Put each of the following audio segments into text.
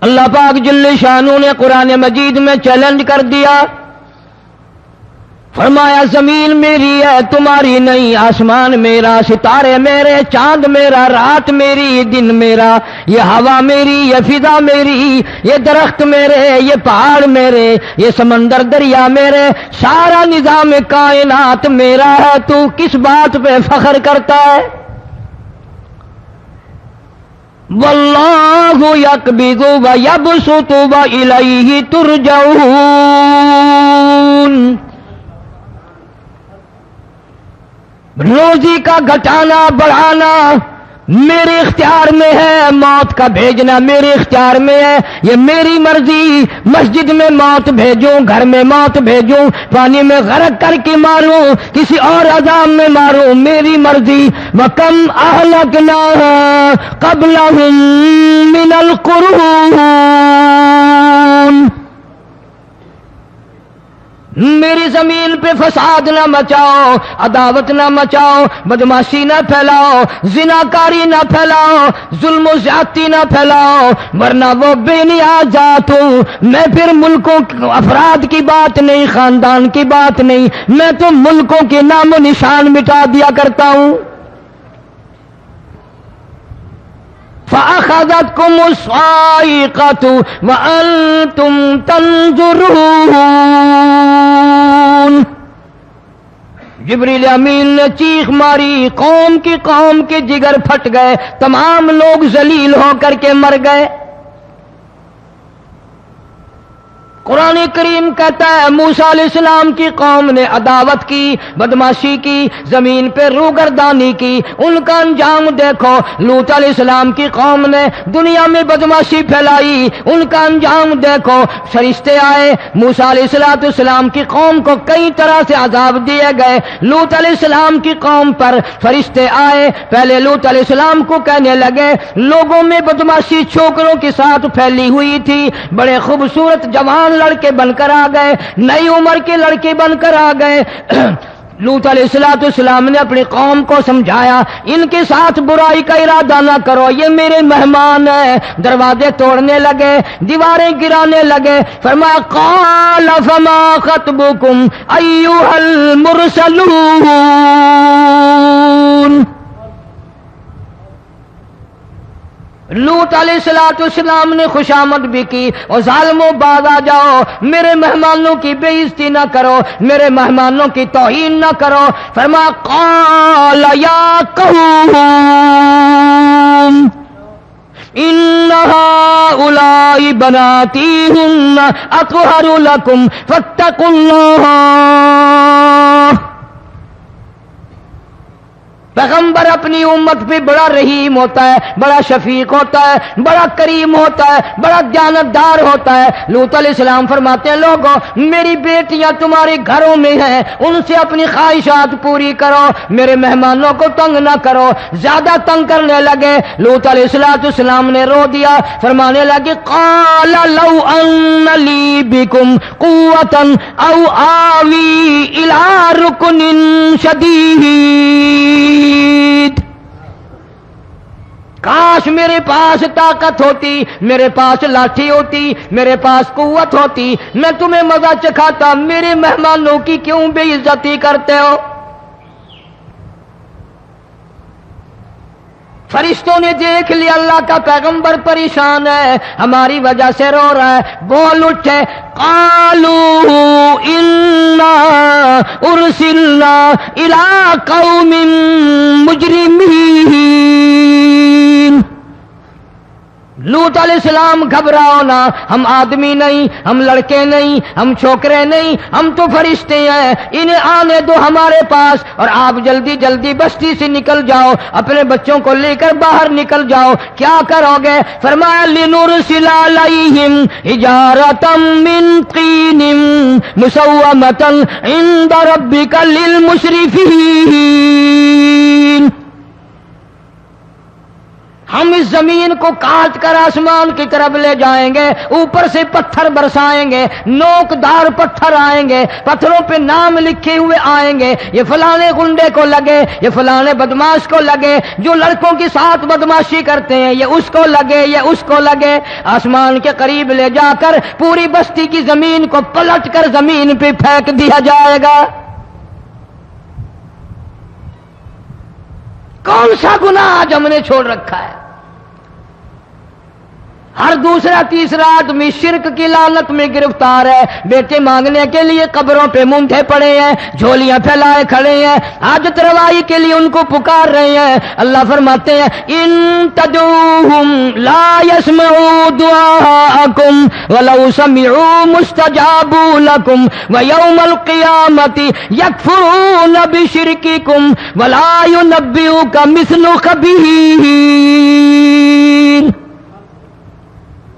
اللہ پاک جل شانہ نے قرآن مجید میں چیلنج کر دیا، فرمایا زمین میری ہے تمہاری نہیں، آسمان میرا، ستارے میرے، چاند میرا، رات میری، دن میرا، یہ ہوا میری، یہ فضا میری، یہ درخت میرے، یہ پہاڑ میرے، یہ سمندر دریا میرے، سارا نظام کائنات میرا ہے، تو کس بات پہ فخر کرتا ہے؟ واللہ یقبض ویبسط والیہ ترجعون، روزی کا گھٹانا بڑھانا میرے اختیار میں ہے، موت کا بھیجنا میرے اختیار میں ہے، یہ میری مرضی، مسجد میں موت بھیجوں، گھر میں موت بھیجوں، پانی میں غرق کر کے ماروں، کسی اور عذاب میں ماروں، میری مرضی۔ وَكَمْ أَهْلَكْنَا قَبْلَهُمْ مِنَ الْقُرُونِ، میری زمین پہ فساد نہ مچاؤ، عداوت نہ مچاؤ، بدماشی نہ پھیلاؤ، زناکاری نہ پھیلاؤ، ظلم و زیادتی نہ پھیلاؤ، ورنہ وہ بے نیاز ذات ہوں۔ میں پھر ملکوں افراد کی بات نہیں، خاندان کی بات نہیں، میں تو ملکوں کے نام و نشان مٹا دیا کرتا ہوں۔ فَأَخَذَتْكُمُ الصَّاعِقَةُ وَأَنْتُمْ تَنْظُرُونَ، جبریل امین نے چیخ ماری، قوم کے جگر پھٹ گئے، تمام لوگ ذلیل ہو کر کے مر گئے۔ قرآن کریم کہتا ہے موسیٰ علیہ السلام کی قوم نے عداوت کی، بدماشی کی، زمین پہ روگردانی کی، ان کا انجام دیکھو۔ لوط علیہ السلام کی قوم نے دنیا میں بدماشی پھیلائی، ان کا انجام دیکھو۔ فرشتے آئے، موسیٰ علیہ السلام کی قوم کو کئی طرح سے عذاب دیے گئے۔ لوط علیہ السلام کی قوم پر فرشتے آئے، پہلے لوط علیہ السلام کو کہنے لگے، لوگوں میں بدماشی چھوکروں کے ساتھ پھیلی ہوئی تھی، بڑے خوبصورت جوان لڑکے بن کر آ گئے، نئی عمر کے لڑکے بن کر آ گئے۔ لوط علیہ السلام نے اپنی قوم کو سمجھایا، ان کے ساتھ برائی کا ارادہ نہ کرو، یہ میرے مہمان ہیں۔ دروازے توڑنے لگے، دیواریں گرانے لگے، فرمایا قال فما خطبکم ایھا المرسلون، لوط علیہ السلام نے خوشامد بھی کی، اور ظالموں باز آ جاؤ، میرے مہمانوں کی بے عزتی نہ کرو، میرے مہمانوں کی توہین نہ کرو۔ فرمایا قال یا قوم ان هؤلاء بناتی ہن اطہر لکم فاتقوا اللہ۔ پیغمبر اپنی امت پہ بڑا رحیم ہوتا ہے، بڑا شفیق ہوتا ہے، بڑا کریم ہوتا ہے، بڑا دیانتدار ہوتا ہے۔ لوط علیہ السلام فرماتے ہیں لوگوں میری بیٹیاں تمہارے گھروں میں ہیں، ان سے اپنی خواہشات پوری کرو، میرے مہمانوں کو تنگ نہ کرو۔ زیادہ تنگ کرنے لگے، لوط علیہ السلام نے رو دیا، فرمانے لگے قال لو ان لی بکم قوة او آوی الی رکن شدید، کاش میرے پاس طاقت ہوتی، میرے پاس لاٹھی ہوتی، میرے پاس قوت ہوتی، میں تمہیں مزہ چکھاتا، میرے مہمانوں کی کیوں بے عزتی کرتے ہو؟ فرشتوں نے دیکھ لیا اللہ کا پیغمبر پریشان ہے، ہماری وجہ سے رو رہا ہے، بول اٹھے قالوا انا ارسلنا الى قوم مجرمین۔ لوط علیہ السلام گھبراؤ نہ، ہم آدمی نہیں، ہم لڑکے نہیں، ہم چھوکرے نہیں، ہم تو فرشتے ہیں، انہیں آنے دو ہمارے پاس، اور آپ جلدی جلدی بستی سے نکل جاؤ، اپنے بچوں کو لے کر باہر نکل جاؤ۔ کیا کرو گے؟ فرمایا لنرسل علیہم حجارۃ من طین مسومۃ عند ربک للمسرفین، ہم اس زمین کو کاٹ کر آسمان کی طرف لے جائیں گے، اوپر سے پتھر برسائیں گے، نوکدار پتھر آئیں گے، پتھروں پہ نام لکھے ہوئے آئیں گے، یہ فلانے گنڈے کو لگے، یہ فلانے بدماش کو لگے، جو لڑکوں کے ساتھ بدماشی کرتے ہیں یہ اس کو لگے، یہ اس کو لگے۔ آسمان کے قریب لے جا کر پوری بستی کی زمین کو پلٹ کر زمین پہ پھینک دیا جائے گا۔ کون سا گناہ آج ہم نے چھوڑ رکھا ہے؟ ہر دوسرا تیسرا آدمی شرک کی لعنت میں گرفتار ہے، بیٹے مانگنے کے لیے قبروں پہ منڈے پڑے ہیں، جھولیاں پھیلائے کھڑے ہیں، حاجت روائی کے لیے ان کو پکار رہے ہیں۔ اللہ فرماتے ہیں ان تدعوہم لا يسمعوا دعاءکم ولو سمعوا مستجابوا لکم ویوم القیامت یکفرون بشرککم ولا ینبئک مثل خبیر۔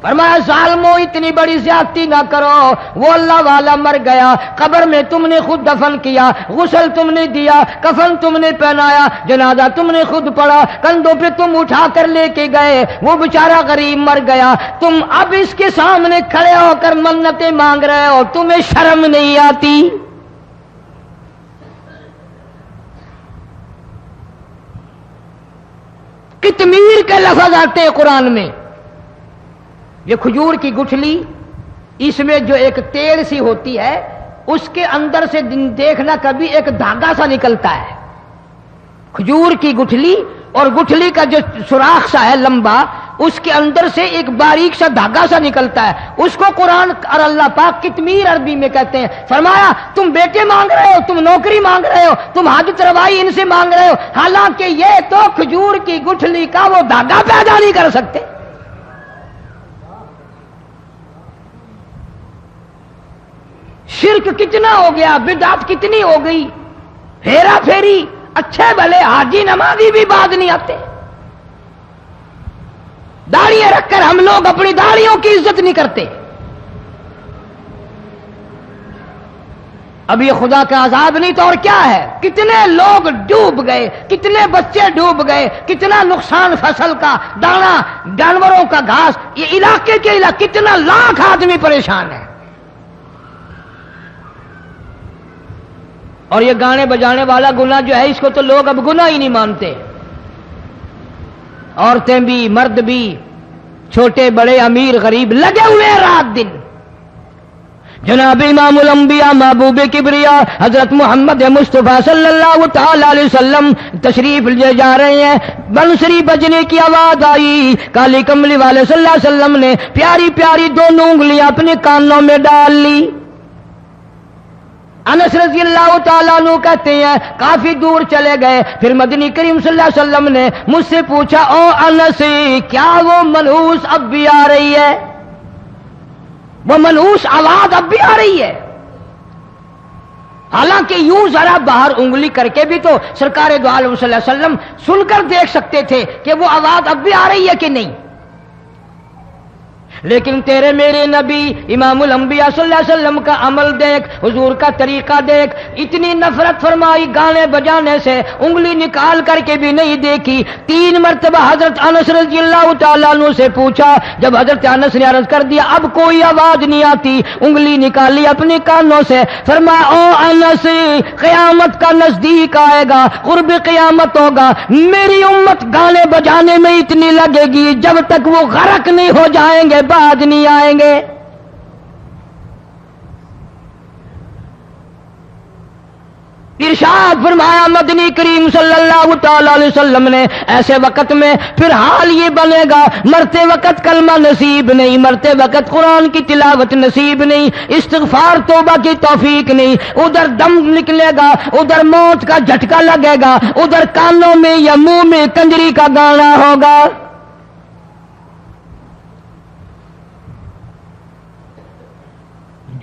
فرمایا ظالمو اتنی بڑی زیادتی نہ کرو، وہ اللہ والا مر گیا، قبر میں تم نے خود دفن کیا، غسل تم نے دیا، کفن تم نے پہنایا، جنازہ تم نے خود پڑھا، کندھوں پہ تم اٹھا کر لے کے گئے، وہ بیچارہ غریب مر گیا، تم اب اس کے سامنے کھڑے ہو کر منتیں مانگ رہے ہو، تمہیں شرم نہیں آتی؟ قطمیر کے لفظ آتے ہیں قرآن میں۔ یہ کھجور کی گٹھلی، اس میں جو ایک تیل سی ہوتی ہے، اس کے اندر سے دیکھنا کبھی ایک دھاگا سا نکلتا ہے۔ کھجور کی گٹھلی اور گٹھلی کا جو سوراخ سا ہے لمبا، اس کے اندر سے ایک باریک سا دھاگا سا نکلتا ہے، اس کو قرآن اور اللہ پاک قطمیر عربی میں کہتے ہیں۔ فرمایا تم بیٹے مانگ رہے ہو، تم نوکری مانگ رہے ہو، تم حاجت روائی ان سے مانگ رہے ہو، حالانکہ یہ تو کھجور کی گٹھلی کا وہ دھاگا پیدا نہیں کر سکتے۔ شرک کتنا ہو گیا، بدعت کتنی ہو گئی، ہیرا پھیری، اچھے بھلے حاجی نمازی بھی بعد نہیں آتے۔ داڑیاں رکھ کر ہم لوگ اپنی داڑیوں کی عزت نہیں کرتے۔ اب یہ خدا کا عذاب نہیں تو اور کیا ہے؟ کتنے لوگ ڈوب گئے، کتنے بچے ڈوب گئے، کتنا نقصان فصل کا، دانا، جانوروں کا گھاس، یہ علاقے کے علاقے کتنا لاکھ آدمی پریشان ہے۔ اور یہ گانے بجانے والا گناہ جو ہے، اس کو تو لوگ اب گناہ ہی نہیں مانتے۔ عورتیں بھی، مرد بھی، چھوٹے بڑے، امیر غریب، لگے ہوئے رات دن۔ جناب امام الانبیاء محبوب کبریا حضرت محمد مصطفیٰ صلی اللہ تعالی علیہ وسلم تشریف لے جا رہے ہیں، بنسری بجنے کی آواز آئی، کالی کملی والے صلی اللہ علیہ وسلم نے پیاری پیاری دونوں انگلیاں اپنے کانوں میں ڈال لی۔ انس رضی اللہ تعالیٰ عنہ کہتے ہیں کافی دور چلے گئے، پھر مدنی کریم صلی اللہ علیہ وسلم نے مجھ سے پوچھا او انس، کیا وہ منحوس اب بھی آ رہی ہے؟ وہ منحوس آواز اب بھی آ رہی ہے؟ حالانکہ یوں ذرا باہر انگلی کر کے بھی تو سرکار دو عالم صلی اللہ علیہ وسلم سن کر دیکھ سکتے تھے کہ وہ آواز اب بھی آ رہی ہے کہ نہیں۔ لیکن تیرے میرے نبی امام الانبیاء صلی اللہ علیہ وسلم کا عمل دیکھ، حضور کا طریقہ دیکھ، اتنی نفرت فرمائی گانے بجانے سے، انگلی نکال کر کے بھی نہیں دیکھی۔ 3 مرتبہ حضرت انس رضی اللہ تعالیٰ عنہ سے پوچھا، جب حضرت انس نے عرض کر دیا اب کوئی آواز نہیں آتی، انگلی نکالی اپنے کانوں سے، فرمایا او انس، قیامت کا نزدیک آئے گا، قرب قیامت ہوگا، میری امت گانے بجانے میں اتنی لگے گی جب تک وہ غرق نہیں ہو جائیں گے بعد نہیں آئیں گے۔ ارشاد فرمایا مدنی کریم صلی اللہ تعالی علیہ وسلم نے ایسے وقت میں پھر حال یہ بنے گا، مرتے وقت کلمہ نصیب نہیں، مرتے وقت قرآن کی تلاوت نصیب نہیں، استغفار توبہ کی توفیق نہیں، ادھر دم نکلے گا، ادھر موت کا جھٹکا لگے گا، ادھر کانوں میں یا منہ میں کنجری کا گانا ہوگا۔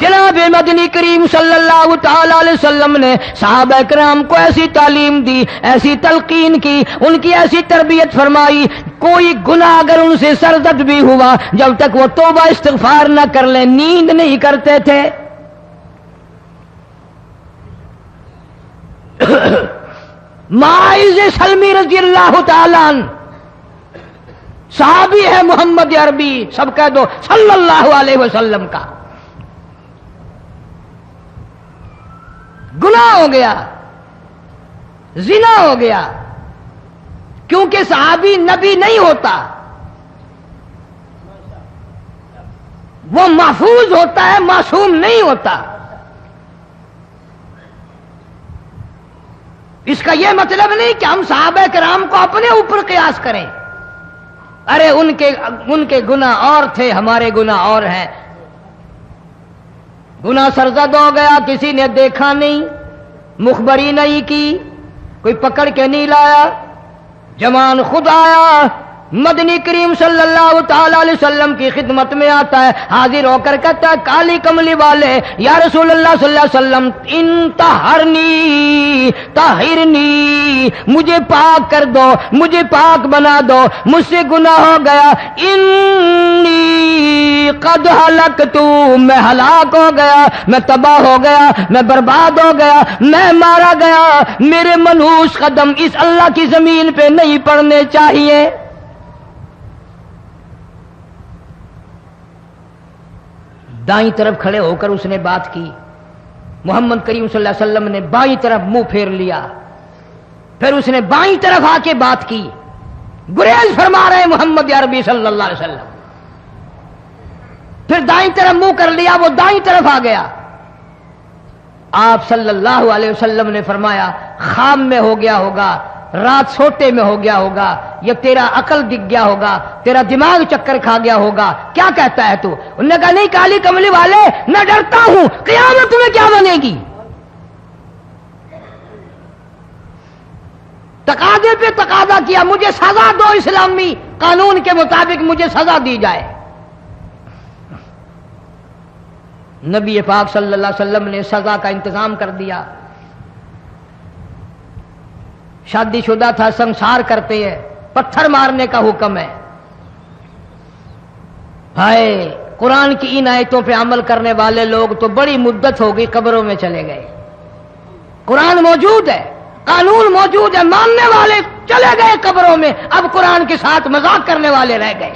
جناب مدنی کریم صلی اللہ تعالی علیہ وسلم نے صحابہ کرام کو ایسی تعلیم دی، ایسی تلقین کی، ان کی ایسی تربیت فرمائی، کوئی گناہ اگر ان سے سرزد بھی ہوا جب تک وہ توبہ استغفار نہ کر لیں نیند نہیں کرتے تھے۔ ماعز سلمی رضی اللہ تعالیٰ عنہ صحابی ہے محمد عربی، سب کہہ دو صلی اللہ علیہ وسلم کا، گناہ ہو گیا، زنا ہو گیا، کیونکہ صحابی نبی نہیں ہوتا، وہ محفوظ ہوتا ہے، معصوم نہیں ہوتا۔ اس کا یہ مطلب نہیں کہ ہم صحابہ کرام کو اپنے اوپر قیاس کریں، ارے ان کے گناہ اور تھے، ہمارے گناہ اور ہیں۔ گناہ سرزد ہو گیا، کسی نے دیکھا نہیں، مخبری نہیں کی، کوئی پکڑ کے نہیں لایا، جوان خود آیا، مدنی کریم صلی اللہ تعالی علیہ وسلم کی خدمت میں آتا ہے، حاضر ہو کر کہتا ہے کالی کملی والے یا رسول اللہ صلی اللہ علیہ وسلم انتہرنی طہرنی، مجھے پاک کر دو، مجھے پاک بنا دو، مجھ سے گناہ ہو گیا، انی قد ہلکت، میں ہلاک ہو گیا، میں تباہ ہو گیا، میں برباد ہو گیا، میں مارا گیا، میرے منحوس قدم اس اللہ کی زمین پہ نہیں پڑنے چاہیے۔ دائیں طرف کھڑے ہو کر اس نے بات کی، محمد کریم صلی اللہ علیہ وسلم نے بائیں طرف منہ پھیر لیا، پھر اس نے بائیں طرف آ کے بات کی، گریز فرما رہے محمد عربی صلی اللہ علیہ وسلم، پھر دائیں طرف منہ کر لیا، وہ دائیں طرف آ گیا۔ آپ صلی اللہ علیہ وسلم نے فرمایا خواب میں ہو گیا ہوگا، رات سوتے میں ہو گیا ہوگا، یا تیرا عقل دکھ گیا ہوگا، تیرا دماغ چکر کھا گیا ہوگا، کیا کہتا ہے تو؟ انہوں نے کہا نہیں کالی کملی والے، میں ڈرتا ہوں قیامت میں کیا بنے گی۔ تقاضے پہ تقاضا کیا، مجھے سزا دو، اسلامی قانون کے مطابق مجھے سزا دی جائے۔ نبی پاک صلی اللہ علیہ وسلم نے سزا کا انتظام کر دیا۔ شادی شدہ تھا، سنسار کرتے ہیں، پتھر مارنے کا حکم ہے۔ ہائے، قرآن کی ان آیتوں پہ عمل کرنے والے لوگ تو بڑی مدت ہو گئی قبروں میں چلے گئے۔ قرآن موجود ہے، قانون موجود ہے، ماننے والے چلے گئے قبروں میں، اب قرآن کے ساتھ مذاق کرنے والے رہ گئے۔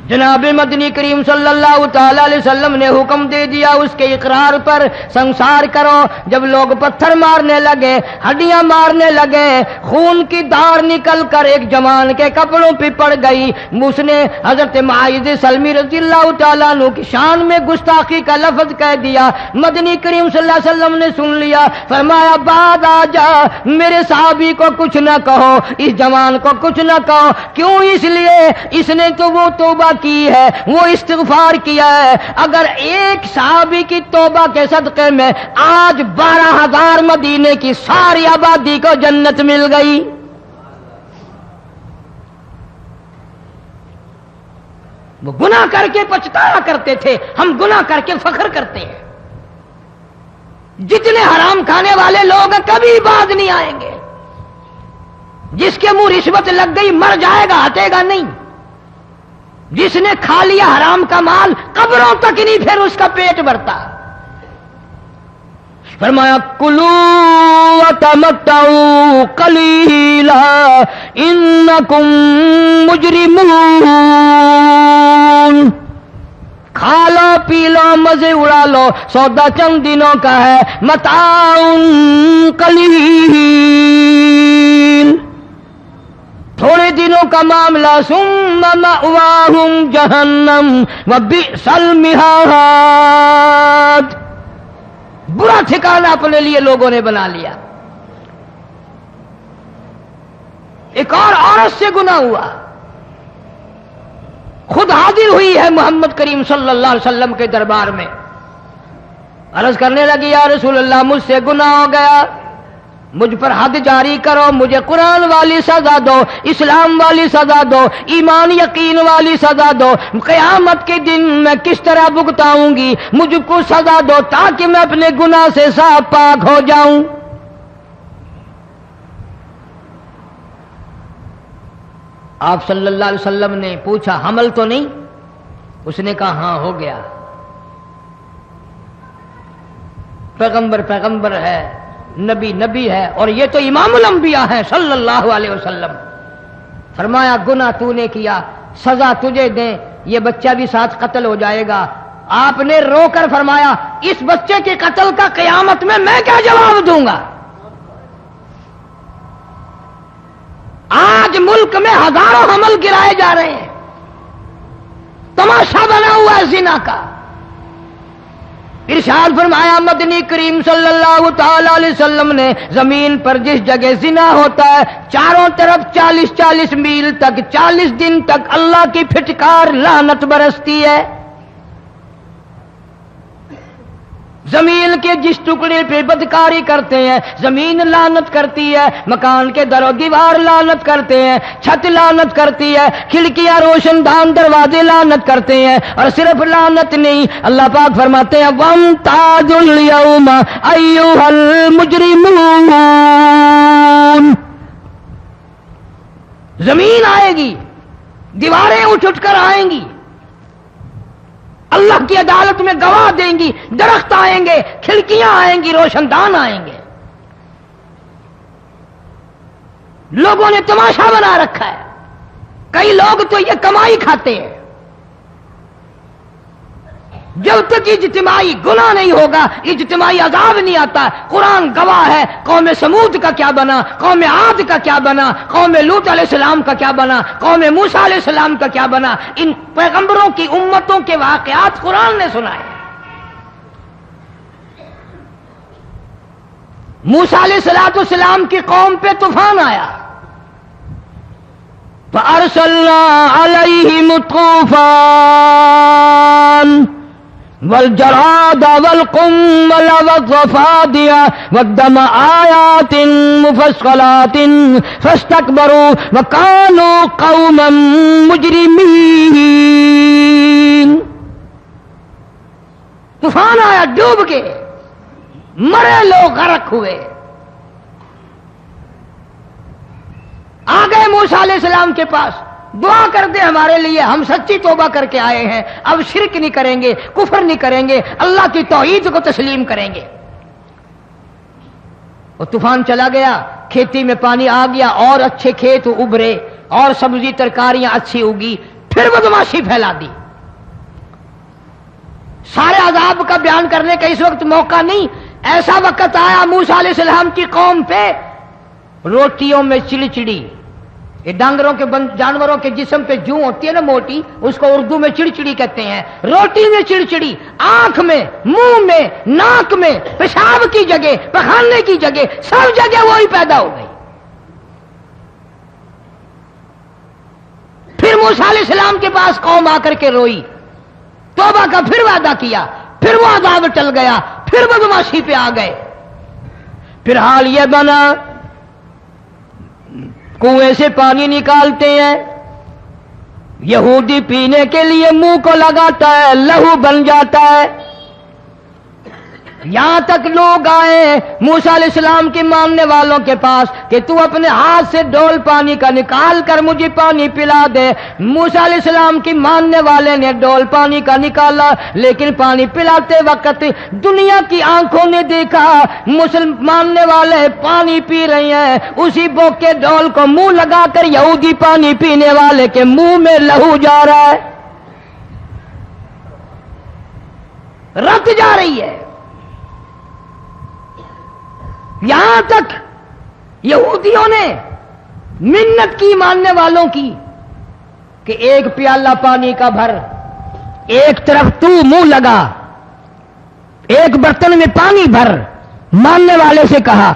جناب مدنی کریم صلی اللہ تعالی علیہ وسلم نے حکم دے دیا اس کے اقرار پر سنسار کرو۔ جب لوگ پتھر مارنے لگے، ہڈیاں مارنے لگے، خون کی دھار نکل کر ایک جوان کے کپڑوں پہ پڑ گئی، اس نے حضرت معاذ سلمی رضی اللہ تعالیٰ عنہ کی شان میں گستاخی کا لفظ کہہ دیا۔ مدنی کریم صلی اللہ علیہ وسلم نے سن لیا، فرمایا بعد آ جا، میرے صحابی کو کچھ نہ کہو، اس جوان کو کچھ نہ کہو۔ کیوں؟ اس لیے اس نے تو وہ توبہ کی ہے، وہ استغفار کیا ہے۔ اگر ایک صحابی کی توبہ کے صدقے میں آج 12,000 مدینے کی ساری آبادی کو جنت مل گئی۔ وہ گناہ کر کے پچھتایا کرتے تھے، ہم گناہ کر کے فخر کرتے ہیں۔ جتنے حرام کھانے والے لوگ کبھی باز نہیں آئیں گے۔ جس کے منہ رشوت لگ گئی مر جائے گا، ہٹے گا نہیں۔ جس نے کھا لیا حرام کا مال قبروں تک نہیں پھر اس کا پیٹ بھرتا۔ فرمایا کلوا وتمتعوا قلیلا انکم مجرمون، کھا لو پی لو مزے اڑا لو، سودا چند دنوں کا ہے، متاع قلیل، تھوڑے دنوں کا معاملہ، ثم مأواہم جہنم وبئس المہاد، برا ٹھکانہ اپنے لیے لوگوں نے بنا لیا۔ ایک اور عورت سے گناہ ہوا، خود حاضر ہوئی ہے محمد کریم صلی اللہ علیہ وسلم کے دربار میں، عرض کرنے لگی یا رسول اللہ مجھ سے گناہ ہو گیا، مجھ پر حد جاری کرو، مجھے قرآن والی سزا دو، اسلام والی سزا دو، ایمان یقین والی سزا دو، قیامت کے دن میں کس طرح بھگتاؤں گی، مجھ کو سزا دو تاکہ میں اپنے گناہ سے صاف پاک ہو جاؤں۔ آپ صلی اللہ علیہ وسلم نے پوچھا حمل تو نہیں؟ اس نے کہا ہاں ہو گیا۔ پیغمبر ہے، نبی ہے، اور یہ تو امام الانبیاء ہیں صلی اللہ علیہ وسلم۔ فرمایا گناہ تو نے کیا، سزا تجھے دیں، یہ بچہ بھی ساتھ قتل ہو جائے گا۔ آپ نے رو کر فرمایا اس بچے کے قتل کا قیامت میں کیا جواب دوں گا؟ آج ملک میں ہزاروں حمل گرائے جا رہے ہیں، تماشا بنا ہوا ہے زنا کا۔ ارشاد فرمایا مدنی کریم صلی اللہ تعالی علیہ وسلم نے زمین پر جس جگہ زنا ہوتا ہے چاروں طرف 40 میل تک 40 دن تک اللہ کی پھٹکار لعنت برستی ہے۔ زمین کے جس ٹکڑے پہ بدکاری کرتے ہیں زمین لعنت کرتی ہے، مکان کے در و دیوار لعنت کرتے ہیں، چھت لعنت کرتی ہے، کھڑکیاں روشن دان دروازے لعنت کرتے ہیں، اور صرف لعنت نہیں، اللہ پاک فرماتے ہیں وَامْتَازُوا الْيَوْمَ أَيُّهَا الْمُجْرِمُونَ۔ زمین آئے گی، دیواریں اٹھ کر آئیں گی، اللہ کی عدالت میں گواہ دیں گی، درخت آئیں گے، کھڑکیاں آئیں گی، روشن دان آئیں گے۔ لوگوں نے تماشا بنا رکھا ہے، کئی لوگ تو یہ کمائی کھاتے ہیں۔ جب تک اجتماعی گناہ نہیں ہوگا اجتماعی عذاب نہیں آتا۔ قرآن گواہ ہے، قوم سمود کا کیا بنا، قوم عاد کا کیا بنا، قوم لوط علیہ السلام کا کیا بنا، قوم موسیٰ علیہ السلام کا کیا بنا۔ ان پیغمبروں کی امتوں کے واقعات قرآن نے سنائے۔ موسیٰ علیہ السلام کی قوم پہ طوفان آیا، فَأَرْسَلْنَا عَلَيْهِمُ الطُّوفَانَ والجراد والقمل والضفادع والدم آيات مفصلات فاستكبروا وكانوا قوما مجرمين۔ طوفان آیا، ڈوب کے مرے لوگ، غرق ہوئے۔ آ گئے موسیٰ علیہ السلام کے پاس، دعا کر دے ہمارے لیے، ہم سچی توبہ کر کے آئے ہیں، اب شرک نہیں کریں گے، کفر نہیں کریں گے، اللہ کی توحید کو تسلیم کریں گے۔ وہ طوفان چلا گیا، کھیتی میں پانی آ گیا، اور اچھے کھیت ابھرے، اور سبزی ترکاریاں اچھی اگی، پھر بدماشی پھیلا دی۔ سارے عذاب کا بیان کرنے کا اس وقت موقع نہیں، ایسا وقت آیا موسیٰ علیہ السلام کی قوم پہ روٹیوں میں چڑچڑی، یہ ڈانگروں کے جانوروں کے جسم پہ جوں ہوتی ہے نا موٹی، اس کو اردو میں چڑچڑی کہتے ہیں۔ روٹی میں چڑچڑی، آنکھ میں، منہ میں، ناک میں، پیشاب کی جگہ، پخانے کی جگہ، سب جگہ وہی پیدا ہو گئی۔ پھر موسیٰ علیہ السلام کے پاس قوم آ کر کے روئی، توبہ کا پھر وعدہ کیا، پھر وہ عذاب ٹل گیا، پھر بدماشی پہ آ گئے۔ پھر حال یہ بنا کنویں سے پانی نکالتے ہیں، یہودی پینے کے لیے منہ کو لگاتا ہے، لہو بن جاتا ہے۔ یہاں تک لوگ آئے موسیٰ علیہ السلام کے ماننے والوں کے پاس کہ تو اپنے ہاتھ سے ڈول پانی کا نکال کر مجھے پانی پلا دے۔ موسیٰ علیہ السلام کی ماننے والے نے ڈول پانی کا نکالا، لیکن پانی پلاتے وقت دنیا کی آنکھوں نے دیکھا ماننے والے پانی پی رہے ہیں، اسی بوک کے ڈول کو منہ لگا کر یہودی پانی پینے والے کے منہ میں لہو جا رہا ہے، رت جا رہی ہے۔ یہاں تک یہودیوں نے منت کی ماننے والوں کی کہ ایک پیالہ پانی کا بھر، ایک طرف تو منہ لگا، ایک برتن میں پانی بھر، ماننے والے سے کہا،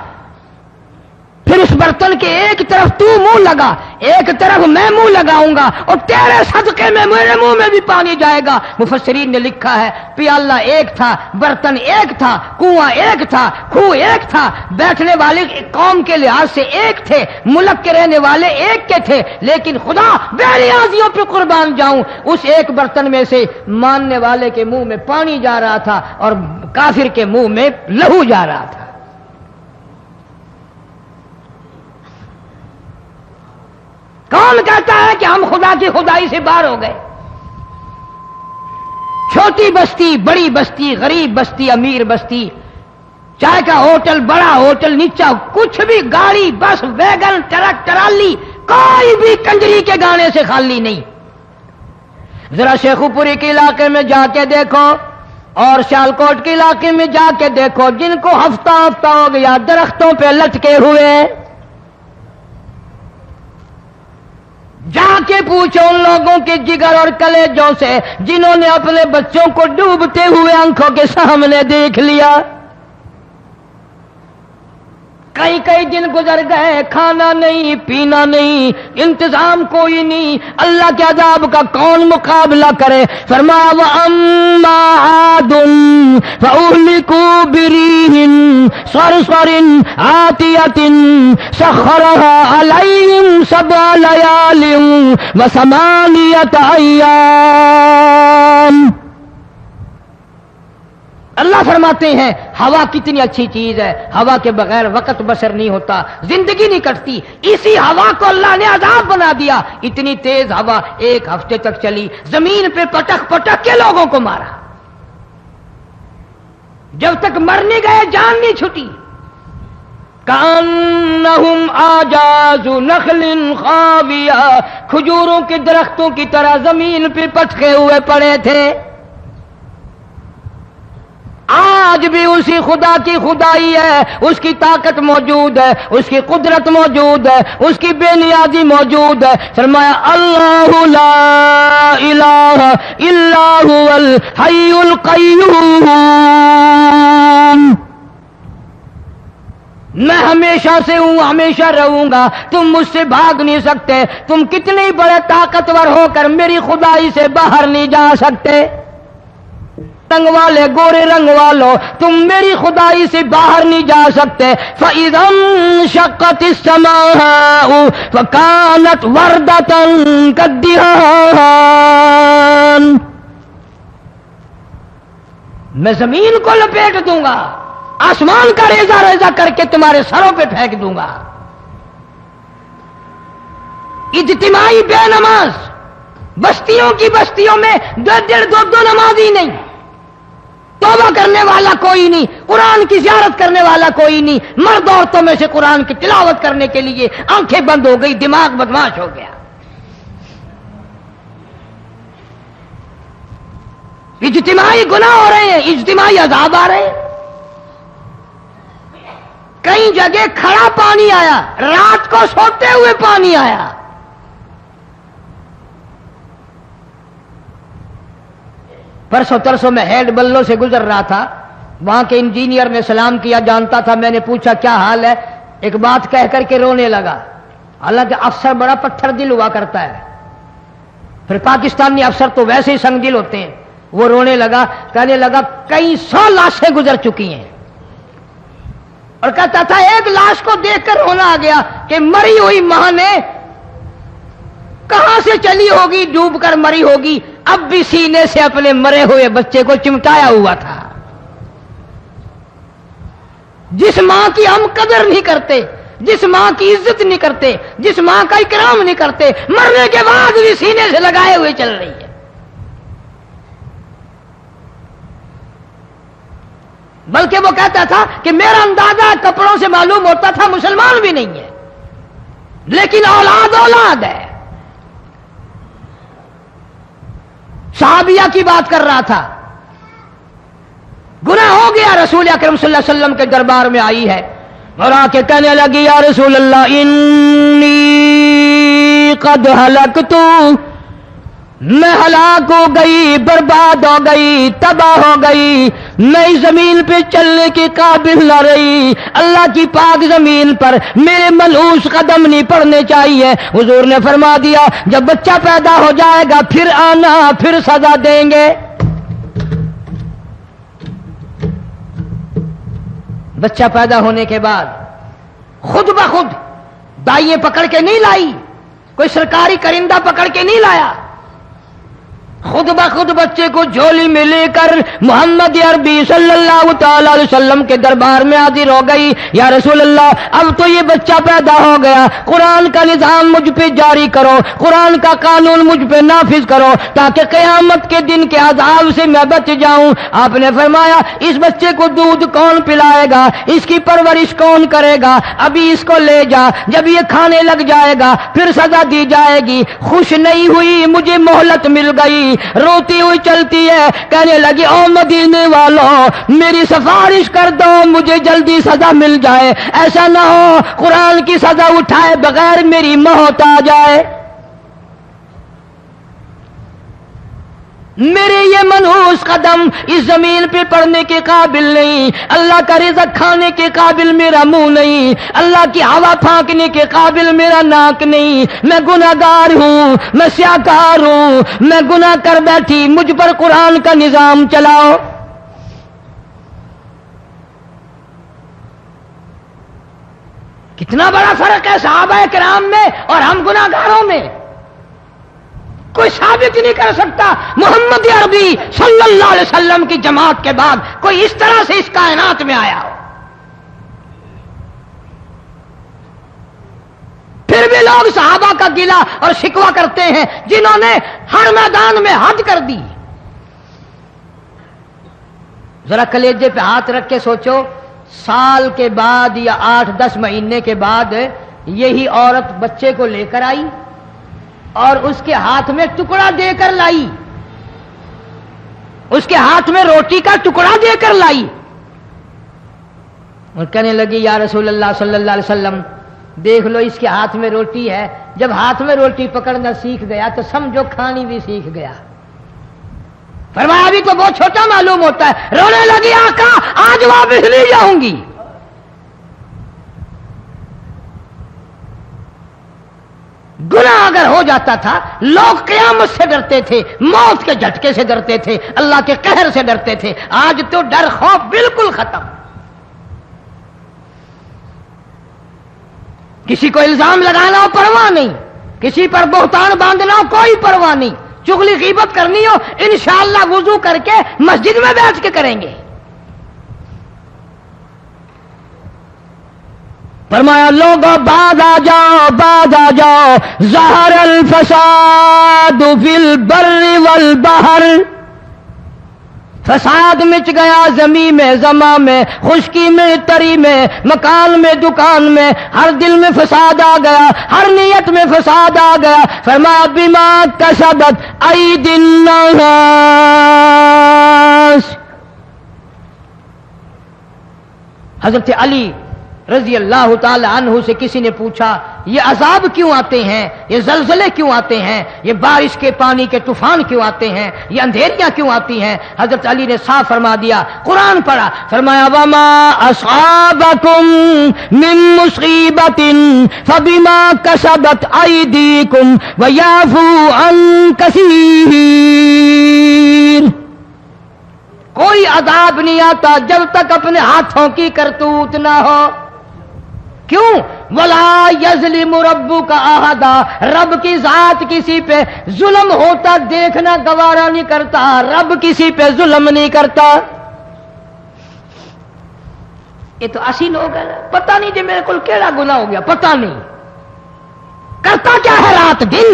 پھر اس برتن کے ایک طرف تو منہ لگا، ایک طرف میں منہ لگاؤں گا، اور تیرے صدقے میں میرے منہ میں بھی پانی جائے گا۔ مفسرین نے لکھا ہے پیالہ ایک تھا، برتن ایک تھا، کنواں ایک تھا، کھو ایک تھا، بیٹھنے والے قوم کے لحاظ سے ایک تھے، ملک کے رہنے والے ایک کے تھے، لیکن خدا بے نیازیوں پہ قربان جاؤں، اس ایک برتن میں سے ماننے والے کے منہ میں پانی جا رہا تھا اور کافر کے منہ میں لہو جا رہا تھا۔ کون کہتا ہے کہ ہم خدا کی خدائی سے باہر ہو گئے؟ چھوٹی بستی، بڑی بستی، غریب بستی، امیر بستی، چائے کا ہوٹل، بڑا ہوٹل، نیچا، کچھ بھی، گاڑی، بس، ویگن، ٹرک، ٹرالی، کوئی بھی کنجری کے گانے سے خالی نہیں. ذرا شیخو پوری کے علاقے میں جا کے دیکھو اور سیالکوٹ کے علاقے میں جا کے دیکھو جن کو ہفتہ ہفتہ ہو گیا درختوں پہ لٹکے ہوئے، جا کے پوچھو ان لوگوں کے جگر اور کلیجوں سے جنہوں نے اپنے بچوں کو ڈوبتے ہوئے آنکھوں کے سامنے دیکھ لیا. کئی کئی دن گزر گئے، کھانا نہیں، پینا نہیں، انتظام کوئی نہیں، اللہ کے عذاب کا کون مقابلہ کرے؟ فرمایا وَأَمَّا عَادٌ فَأُهْلِكُوا بِرِيحٍ صَرْصَرٍ عَاتِيَةٍ سَخَّرَهَا عَلَيْهِمْ سَبْعَ لَيَالٍ وَثَمَانِيَةَ أَيَّامٍ. اللہ فرماتے ہیں ہوا کتنی اچھی چیز ہے، ہوا کے بغیر وقت بسر نہیں ہوتا، زندگی نہیں کٹتی. اسی ہوا کو اللہ نے عذاب بنا دیا. اتنی تیز ہوا ایک ہفتے تک چلی، زمین پہ پٹک پٹک کے لوگوں کو مارا، جب تک مر نہیں گئے جان نہیں چھٹی. کأنہم اعجاز نخل خاویہ، کھجوروں کے درختوں کی طرح زمین پہ پٹکے ہوئے پڑے تھے. آج بھی اسی خدا کی خدائی ہے، اس کی طاقت موجود ہے، اس کی قدرت موجود ہے، اس کی بے نیازی موجود ہے. فرمایا اللہ لا الہ الا هو الحی القیوم. میں ہمیشہ سے ہوں، ہمیشہ رہوں گا، تم مجھ سے بھاگ نہیں سکتے. تم کتنے بڑے طاقتور ہو کر میری خدائی سے باہر نہیں جا سکتے. رنگ والے، گورے رنگ والو، تم میری خدائی سے باہر نہیں جا سکتے. فَإِذَا انشَقَّتِ السَّمَاءُ فَكَانَتْ وَرْدَةً كَالدِّهَانِ. میں زمین کو لپیٹ دوں گا، آسمان کا ریزہ ریزہ کر کے تمہارے سروں پہ پھینک دوں گا. اجتماعی بے نماز، بستیوں کی بستیوں میں دو نمازی نہیں، توبہ کرنے والا کوئی نہیں، قرآن کی زیارت کرنے والا کوئی نہیں. مرد عورتوں میں سے قرآن کی تلاوت کرنے کے لیے آنکھیں بند ہو گئی، دماغ بدماش ہو گیا. اجتماعی گناہ ہو رہے ہیں، اجتماعی عذاب آ رہے ہیں. کئی جگہ کھڑا پانی آیا، رات کو سوتے ہوئے پانی آیا. پرسوں ترسوں میں ہیڈ بلوں سے گزر رہا تھا، وہاں کے انجینئر نے سلام کیا، جانتا تھا. میں نے پوچھا کیا حال ہے؟ ایک بات کہہ کر کے رونے لگا. حالانکہ افسر بڑا پتھر دل ہوا کرتا ہے، پھر پاکستانی افسر تو ویسے ہی سنگ دل ہوتے ہیں. وہ رونے لگا، کہنے لگا کئی 100 لاشیں گزر چکی ہیں، اور کہتا تھا ایک لاش کو دیکھ کر رونا آ گیا کہ مری ہوئی ماں نے کہاں سے چلی ہوگی، ڈوب کر مری ہوگی، اب بھی سینے سے اپنے مرے ہوئے بچے کو چمٹایا ہوا تھا. جس ماں کی ہم قدر نہیں کرتے، جس ماں کی عزت نہیں کرتے، جس ماں کا اکرام نہیں کرتے، مرنے کے بعد بھی سینے سے لگائے ہوئے چل رہی ہے. بلکہ وہ کہتا تھا کہ میرا اندازہ کپڑوں سے معلوم ہوتا تھا مسلمان بھی نہیں ہے، لیکن اولاد اولاد ہے. صحابیہ کی بات کر رہا تھا، گناہ ہو گیا، رسول اکرم صلی اللہ علیہ وسلم کے دربار میں آئی ہے اور آ کے کہنے لگی یا رسول اللہ انی قد ہلکت، میں ہلاک ہو گئی، برباد ہو گئی، تباہ ہو گئی، میں اس زمین پہ چلنے کے قابل نہ رہی. اللہ کی پاک زمین پر میرے ملعوس قدم نہیں پڑنے چاہیے. حضور نے فرما دیا جب بچہ پیدا ہو جائے گا پھر آنا، پھر سزا دیں گے. بچہ پیدا ہونے کے بعد خود بخود دائیں پکڑ کے نہیں لائی، کوئی سرکاری کرندہ پکڑ کے نہیں لایا. خود بخود بچے کو جھولی میں لے کر محمد عربی صلی اللہ تعالی علیہ وسلم کے دربار میں حاضر ہو گئی. یا رسول اللہ اب تو یہ بچہ پیدا ہو گیا, قرآن کا نظام مجھ پہ جاری کرو, قرآن کا قانون مجھ پہ نافذ کرو تاکہ قیامت کے دن کے عذاب سے میں بچ جاؤں. آپ نے فرمایا اس بچے کو دودھ کون پلائے گا, اس کی پرورش کون کرے گا, ابھی اس کو لے جا, جب یہ کھانے لگ جائے گا پھر سزا دی جائے گی. خوش نہیں ہوئی, مجھے مہلت مل گئی, روتی ہوئی چلتی ہے, کہنے لگی او مدینے والوں میری سفارش کر دو, مجھے جلدی سزا مل جائے, ایسا نہ ہو قرآن کی سزا اٹھائے بغیر میری موت آ جائے. میرے یہ منحوس قدم اس زمین پہ پڑنے کے قابل نہیں, اللہ کا رزق کھانے کے قابل میرا منہ نہیں, اللہ کی ہوا پھانکنے کے قابل میرا ناک نہیں, میں گناہگار ہوں, میں سیاکار ہوں, میں گناہ کر بیٹھی, مجھ پر قرآن کا نظام چلاؤ. کتنا بڑا فرق ہے صحابہ کرام میں اور ہم گناہگاروں میں, کوئی ثابت نہیں کر سکتا. محمد عربی صلی اللہ علیہ وسلم کی جماعت کے بعد کوئی اس طرح سے اس کائنات میں آیا ہو. پھر بھی لوگ صحابہ کا گلہ اور شکوہ کرتے ہیں جنہوں نے ہر میدان میں حد کر دی. ذرا کلیجے پہ ہاتھ رکھ کے سوچو, سال کے بعد یا 8-10 مہینے کے بعد یہی عورت بچے کو لے کر آئی اور اس کے ہاتھ میں ٹکڑا دے کر لائی, اس کے ہاتھ میں روٹی کا ٹکڑا دے کر لائی اور کہنے لگی یا رسول اللہ صلی اللہ علیہ وسلم دیکھ لو اس کے ہاتھ میں روٹی ہے. جب ہاتھ میں روٹی پکڑنا سیکھ گیا تو سمجھو کھانی بھی سیکھ گیا. فرمایا ابھی تو بہت چھوٹا معلوم ہوتا ہے. رونے لگی آقا آج واپس لے جاؤں گی. گناہ اگر ہو جاتا تھا لوگ قیامت سے ڈرتے تھے, موت کے جھٹکے سے ڈرتے تھے, اللہ کے قہر سے ڈرتے تھے. آج تو ڈر خوف بالکل ختم. کسی کو الزام لگانا ہو پرواہ نہیں, کسی پر بہتان باندھنا ہو کوئی پرواہ نہیں, چغلی غیبت کرنی ہو انشاءاللہ وضو کر کے مسجد میں بیٹھ کے کریں گے. فرمایا لوگوں بعد آ جاؤ, بعد آ جاؤ, ظہر الفساد فی البر والبحر, فساد مچ گیا زمین میں, زماں میں, خشکی میں, تری میں, مکان میں, دکان میں, ہر دل میں فساد آ گیا, ہر نیت میں فساد آ گیا. فرمایا بما کسبت ایدی الناس. حضرت علی رضی اللہ تعالی عنہ سے کسی نے پوچھا یہ عذاب کیوں آتے ہیں, یہ زلزلے کیوں آتے ہیں, یہ بارش کے پانی کے طوفان کیوں آتے ہیں, یہ اندھیریاں کیوں آتی ہیں؟ حضرت علی نے صاف فرما دیا, قرآن پڑھا, فرمایا وما اصابکم من مصیبت فبما کسبت ایدیکم ویعفو عن کثیر. کوئی عذاب نہیں آتا جب تک اپنے ہاتھوں کی کرتوت نہ ہو. کیوں؟ ولا یظلم ربک احدا, رب کی ذات کسی پہ ظلم ہوتا دیکھنا گوارا نہیں کرتا, رب کسی پہ ظلم نہیں کرتا. یہ تو اسی لوگ ہیں, پتہ نہیں جی میرے کو کیڑا گناہ ہو گیا, پتہ نہیں کرتا کیا ہے رات دن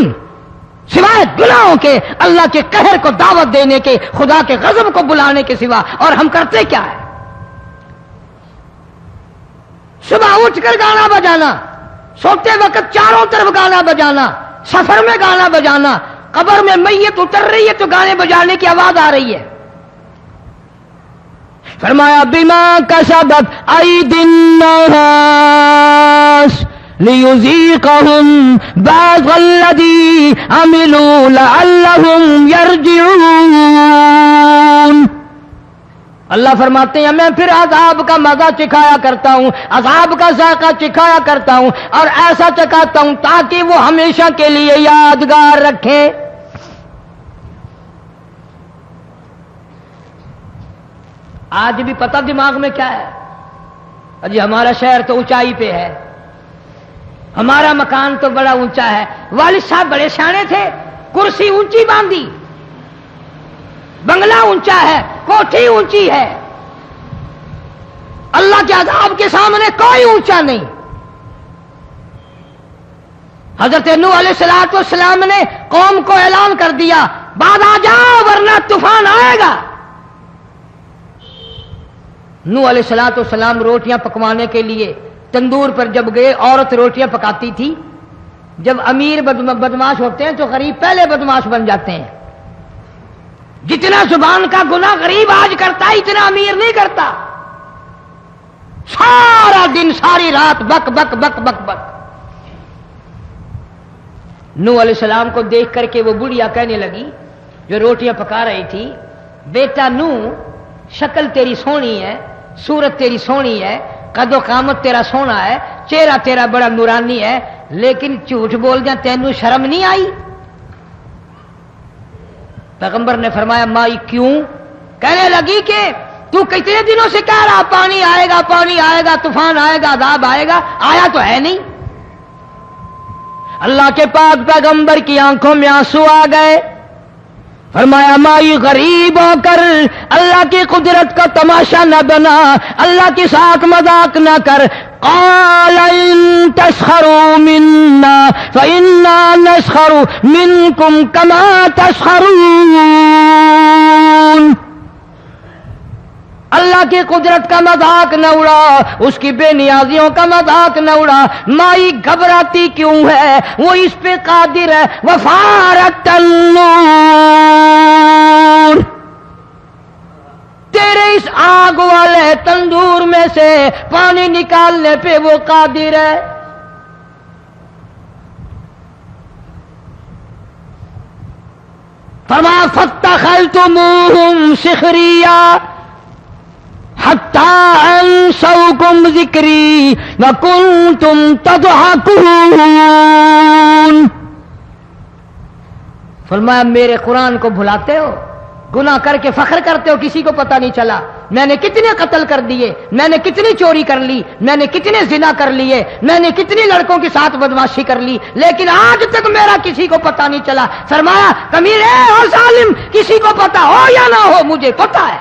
سوائے گناہوں کے, اللہ کے قہر کو دعوت دینے کے, خدا کے غضب کو بلانے کے سوا. اور ہم کرتے کیا ہے؟ صبح اٹھ کر گانا بجانا, سوتے وقت چاروں طرف گانا بجانا, سفر میں گانا بجانا, قبر میں میت اتر رہی ہے تو گانے بجانے کی آواز آ رہی ہے. فرمایا بما کسبت ایدی الناس لیذیقہم بعض الذی عملوا لعلہم یرجعون. اللہ فرماتے ہیں میں پھر عذاب کا مزہ چکھایا کرتا ہوں, عذاب کا ذائقہ چکھایا کرتا ہوں, اور ایسا چکھاتا ہوں تاکہ وہ ہمیشہ کے لیے یادگار رکھیں. آج بھی پتہ دماغ میں کیا ہے, جی ہمارا شہر تو اونچائی پہ ہے, ہمارا مکان تو بڑا اونچا ہے. والد صاحب بڑے سیانے تھے, کرسی اونچی باندھی, بنگلہ اونچا ہے، کوٹھی اونچی ہے، اللہ کے عذاب کے سامنے کوئی اونچا نہیں۔ حضرت نوح علیہ السلام نے قوم کو اعلان کر دیا بعد آ جاؤ ورنہ طوفان آئے گا۔ نوح علیہ السلام روٹیاں پکوانے کے لیے تندور پر جب گئے، عورت روٹیاں پکاتی تھی۔ جب امیر بدماش ہوتے ہیں تو غریب پہلے بدماش بن جاتے ہیں۔ جتنا زبان کا گناہ غریب آج کرتا ہے اتنا امیر نہیں کرتا۔ سارا دن ساری رات بک بک بک بک بک۔ نوح علیہ السلام کو دیکھ کر کے وہ بڑھیا کہنے لگی جو روٹیاں پکا رہی تھی، بیٹا نوح، شکل تیری سونی ہے، صورت تیری سونی ہے، قد و قامت تیرا سونا ہے، چہرہ تیرا بڑا نورانی ہے، لیکن جھوٹ بول جا تینوں شرم نہیں آئی؟ پیغمبر نے فرمایا مائی کیوں؟ کہنے لگی کہ تو کتنے دنوں سے کہہ رہا پانی آئے گا، پانی آئے گا، طوفان آئے گا، عذاب آئے گا، آیا تو ہے نہیں۔ اللہ کے پاک پیغمبر کی آنکھوں میں آنسو آ گئے۔ فرمایا مائی غریب ہو کر اللہ کی قدرت کا تماشا نہ بنا، اللہ کے ساتھ مذاق نہ کر۔ قال ان تسخروا منا فإنا نسخر منكم كما تسخرون۔ اللہ کی قدرت کا مذاق نہ اڑا، اس کی بے نیازیوں کا مذاق نہ اڑا۔ مائی گھبراتی کیوں ہے؟ وہ اس پہ قادر ہے۔ وفارت النور، تیرے اس آگ والے تندور میں سے پانی نکالنے پہ وہ قادر ہے۔ فرمایا فاتخذتموہم سخریا حتی انسوکم ذکری وکنتم تضحکون۔ فرمایا میرے قرآن کو بھلاتے ہو، گناہ کر کے فخر کرتے ہو، کسی کو پتہ نہیں چلا میں نے کتنے قتل کر دیے، میں نے کتنی چوری کر لی، میں نے کتنے زنا کر لیے، میں نے کتنی لڑکوں کے ساتھ بدماشی کر لی، لیکن آج تک میرا کسی کو پتہ نہیں چلا۔ فرمایا کمینے اور ظالم، کسی کو پتہ ہو یا نہ ہو مجھے پتہ ہے،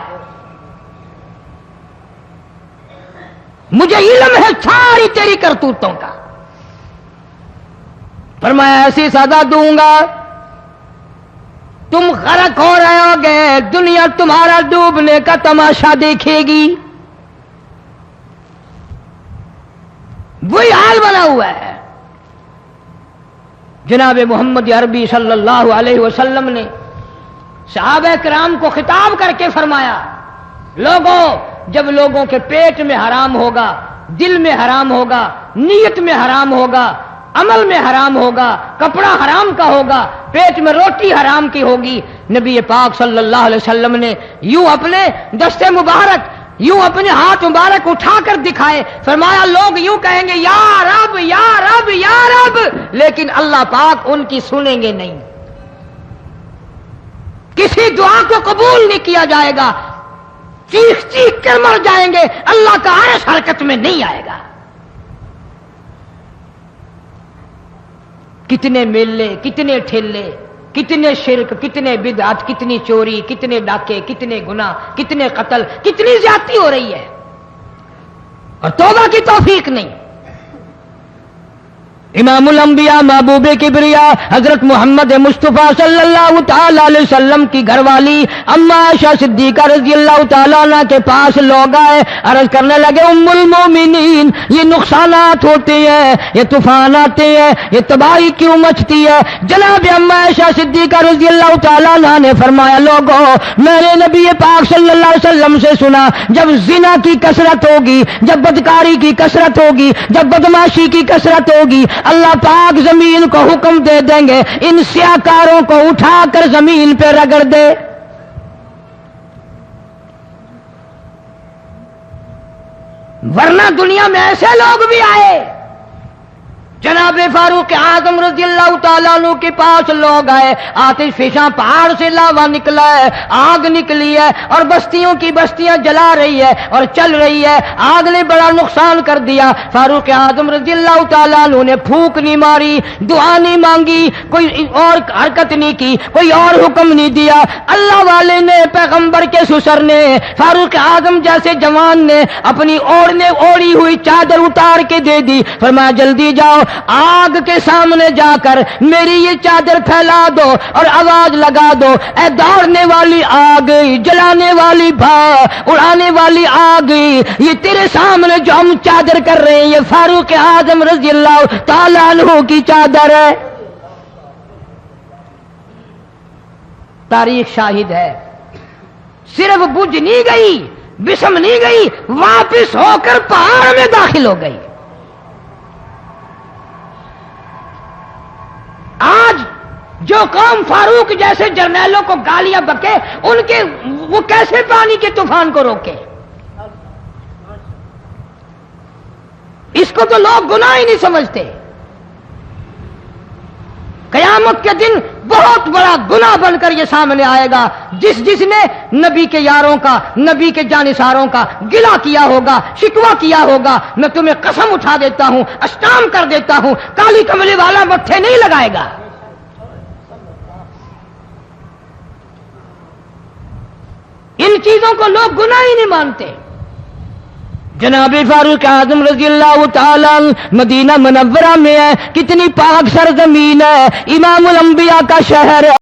مجھے علم ہے ساری تیری کرتوتوں کا۔ فرمایا ایسی سزا دوں گا تم غرق ہو رہے ہو گے، دنیا تمہارا ڈوبنے کا تماشا دیکھے گی۔ وہی حال بنا ہوا ہے۔ جناب محمد عربی صلی اللہ علیہ وسلم نے صحابہ کرام کو خطاب کر کے فرمایا لوگوں، جب لوگوں کے پیٹ میں حرام ہوگا، دل میں حرام ہوگا، نیت میں حرام ہوگا، عمل میں حرام ہوگا، کپڑا حرام کا ہوگا، پیٹ میں روٹی حرام کی ہوگی، نبی پاک صلی اللہ علیہ وسلم نے یوں اپنے دست مبارک، یوں اپنے ہاتھ مبارک اٹھا کر دکھائے۔ فرمایا لوگ یوں کہیں گے یا رب یا رب یا رب، لیکن اللہ پاک ان کی سنیں گے نہیں، کسی دعا کو قبول نہیں کیا جائے گا، چیخ چیخ کر مر جائیں گے، اللہ کا عرش حرکت میں نہیں آئے گا۔ کتنے میلے، کتنے ٹھیلے، کتنے شرک، کتنے بدعت، کتنی چوری، کتنے ڈاکے، کتنے گناہ، کتنے قتل، کتنی زیادتی ہو رہی ہے اور توبہ کی توفیق نہیں۔ امام الانبیاء محبوب کبریا حضرت محمد مصطفیٰ صلی اللہ تعالی علیہ وسلم کی گھر والی اما عائشہ صدیقہ رضی اللہ تعالیٰ عنہ کے پاس لوگ آئے، عرض کرنے لگے ام المومنین یہ نقصانات ہوتے ہیں، یہ طوفان آتے ہیں، یہ تباہی کیوں مچتی ہے؟ جناب اما عائشہ صدیقہ رضی اللہ تعالیٰ عنہ نے فرمایا لوگوں، میں نے نبی پاک صلی اللہ علیہ وسلم سے سنا جب زنا کی کثرت ہوگی، جب بدکاری کی کثرت ہوگی، جب بدماشی کی کثرت ہوگی، اللہ پاک زمین کو حکم دے دیں گے ان سیاکاروں کو اٹھا کر زمین پہ رگڑ دے۔ ورنہ دنیا میں ایسے لوگ بھی آئے جناب فاروق اعظم رضی اللہ تعالیٰ عنہ کے پاس لوگ آئے، آتش فشاں پہاڑ سے لاوا نکلا ہے، آگ نکلی ہے اور بستیوں کی بستیاں جلا رہی ہے اور چل رہی ہے، آگ نے بڑا نقصان کر دیا۔ فاروق اعظم رضی اللہ تعالیٰ عنہ نے پھونک نہیں ماری، دعا نہیں مانگی، کوئی اور حرکت نہیں کی، کوئی اور حکم نہیں دیا۔ اللہ والے نے، پیغمبر کے سسر نے، فاروق اعظم جیسے جوان نے اپنی اوڑھی ہوئی چادر اتار کے دے دی، فرمایا جلدی جاؤ، آگ کے سامنے جا کر میری یہ چادر پھیلا دو اور آواز لگا دو، اے دوڑنے والی آگ، جلانے والی اڑانے والی آگ، یہ تیرے سامنے جو ہم چادر کر رہے ہیں یہ فاروق اعظم رضی اللہ تعالیٰ عنہ کی چادر ہے۔ تاریخ شاہد ہے، صرف بجھ نہیں گئی، بسم نہیں گئی، واپس ہو کر پہاڑ میں داخل ہو گئی۔ آج جو قوم فاروق جیسے جرنیلوں کو گالیاں بکے، ان کے وہ کیسے پانی کے طوفان کو روکے؟ اس کو تو لوگ گناہ ہی نہیں سمجھتے۔ قیامت کے دن بہت بڑا گناہ بن کر یہ سامنے آئے گا، جس نے نبی کے یاروں کا، نبی کے جانثاروں کا گلہ کیا ہوگا، شکوہ کیا ہوگا، میں تمہیں قسم اٹھا دیتا ہوں، اشتام کر دیتا ہوں، کالی کملی والا متھے نہیں لگائے گا۔ ان چیزوں کو لوگ گناہ ہی نہیں مانتے۔ جناب فاروق اعظم رضی اللہ تعالیٰ مدینہ منورہ میں ہے، کتنی پاک سرزمین ہے، امام الانبیاء کا شہر ہے۔